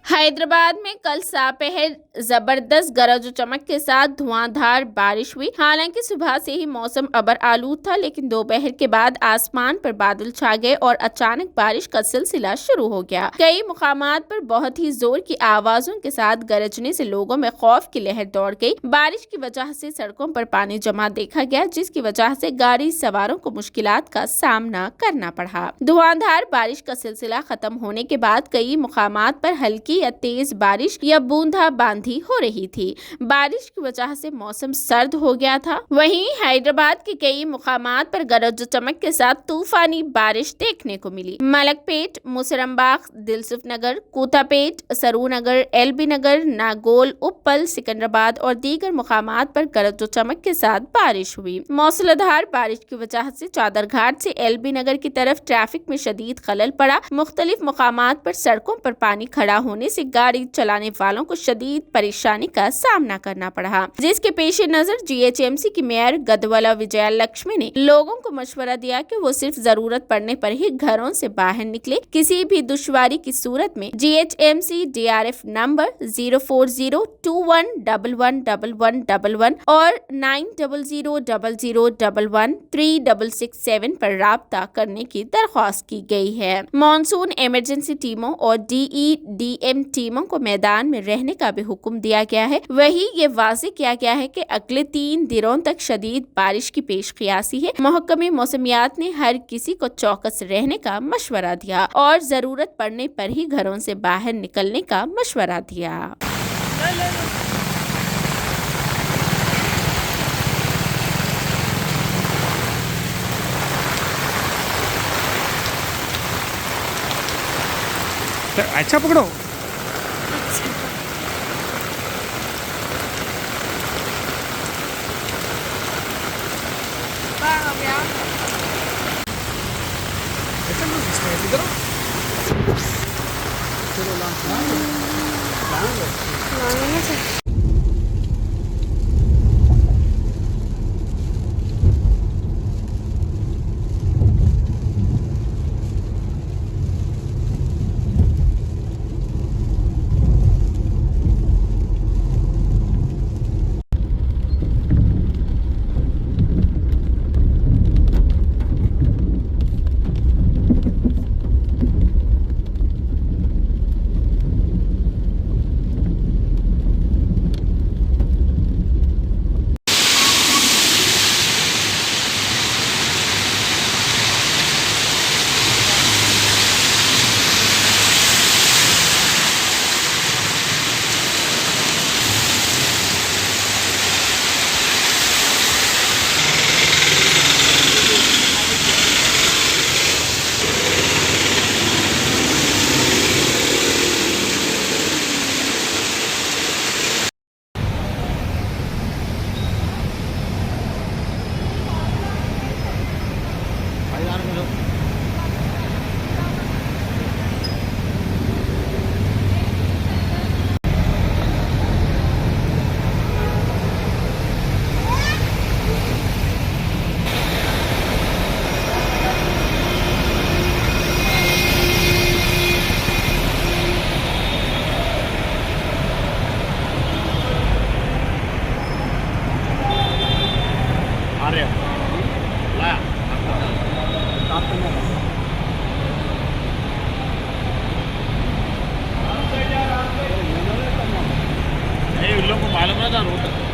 हैदराबाद में कल दोपहर जबरदस्त गरज और चमक के साथ धुआंधार बारिश हुई। हालांकि सुबह से ही मौसम अबर आलूद था, लेकिन दोपहर के बाद आसमान पर बादल छा गए और अचानक बारिश का सिलसिला शुरू हो गया। कई मुकामात पर बहुत ही जोर की आवाजों के साथ गरजने से लोगों में खौफ की लहर दौड़ गई। बारिश की वजह से सड़कों पर पानी जमा देखा गया, जिसकी वजह से गाड़ी सवारों को मुश्किलात का सामना करना पड़ा। धुआंधार बारिश का सिलसिला खत्म होने के बाद कई मुकामात पर हल्की या तेज बारिश या बूंदाबांदी हो रही थी। बारिश की वजह से मौसम सर्द हो गया था। वहीं हैदराबाद के कई मुकामात पर गरज चमक के साथ तूफानी बारिश देखने को मिली। मलकपेट, मुसरमबाग, दिलसुख नगर, कोतापेट, सरूनगर, एलबी नगर, नागोल, उप्पल, सिकंदराबाद और दीगर मुकामात पर गरज चमक के साथ बारिश हुई। मौसलाधार बारिश की वजह से चादरघाट से एलबी नगर की तरफ ट्रैफिक में शदीद खलल पड़ा। मुख्तलिफ मुकामात पर सड़कों पर पानी खड़ा होने से गाड़ी चलाने वालों को शदीद परेशानी का सामना करना पड़ा, जिसके पेश नजर जीएचएमसी की मेयर गदवाला विजया लक्ष्मी ने लोगों को मशवरा दिया कि वो सिर्फ जरूरत पड़ने पर ही घरों से बाहर निकले। किसी भी दुश्वारी की सूरत में जीएचएमसी DRF नंबर 04021111111 और 9000113667 पर राब्ता करने की दरख्वास्त की गई है। मॉनसून इमरजेंसी टीमों और DEDM टीमों को मैदान में रहने का भी हुक्म दिया गया है। वही ये वाज़ेह किया गया है कि अगले 3 दिनों तक शदीद बारिश की पेशकियासी है। महकमे मौसमियात ने हर किसी को चौकस रहने का मशवरा दिया और जरूरत पड़ने पर ही घरों से बाहर निकलने का मशवरा दिया। अच्छा पकड़ो। नहीं, उन लोगों को मालूम ना था रोड